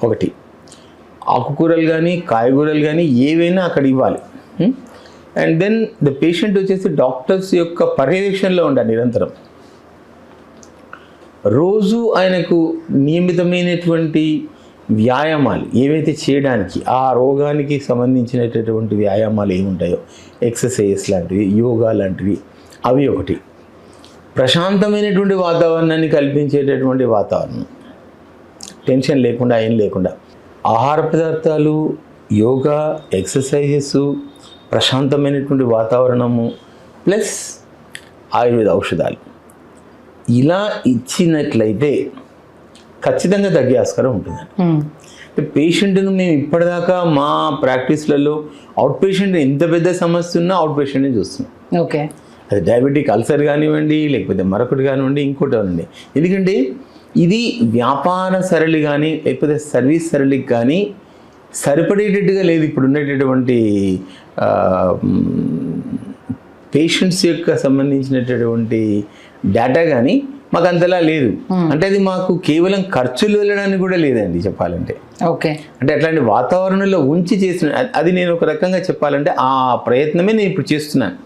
ఒకటి ఆకుకూరలు కానీ కాయగూరలు కానీ ఏవైనా అక్కడ ఇవ్వాలి. అండ్ దెన్ ద పేషెంట్ వచ్చేసి డాక్టర్స్ యొక్క పర్యవేక్షణలో ఉండాలి నిరంతరం. రోజు ఆయనకు నియమితమైనటువంటి వ్యాయామాలు ఏవైతే చేయడానికి ఆ రోగానికి సంబంధించినటువంటి వ్యాయామాలు ఏముంటాయో ఎక్సర్సైజెస్ లాంటివి, యోగా లాంటివి, అవి ఒకటి. ప్రశాంతమైనటువంటి వాతావరణాన్ని కల్పించేటటువంటి వాతావరణం, టెన్షన్ లేకుండా ఏం లేకుండా ఆహార పదార్థాలు, యోగా, ఎక్సర్సైజెస్, ప్రశాంతమైనటువంటి వాతావరణము ప్లస్ ఆయుర్వేద ఔషధాలు ఇలా ఇచ్చినట్లయితే ఖచ్చితంగా తగ్గే ఆస్కారం ఉంటుంది. పేషెంట్ను మేము ఇప్పటిదాకా మా ప్రాక్టీస్లలో అవుట్ పేషెంట్ ఎంత పెద్ద సమస్య ఉన్నా అవుట్ పేషెంట్ని చూస్తున్నాం. ఓకే, అది డయాబెటిక్ అల్సర్ కానివ్వండి, లేకపోతే మరొకటి కానివ్వండి, ఇంకోటి కానివ్వండి. ఎందుకంటే ఇది వ్యాపార సరళి కానీ లేకపోతే సర్వీస్ సరళికి కానీ సరిపడేటట్టుగా లేదు. ఇప్పుడు ఉండేటటువంటి పేషెంట్స్ యొక్క సంబంధించినటువంటి డేటా కానీ మాకు అంతలా లేదు. అంటే అది మాకు కేవలం ఖర్చులు వెళ్ళడానికి కూడా లేదండి చెప్పాలంటే. ఓకే, అంటే అట్లాంటి వాతావరణంలో ఉంచి చేసిన అది నేను ఒక రకంగా చెప్పాలంటే ఆ ప్రయత్నమే నేను ఇప్పుడు చేస్తున్నాను.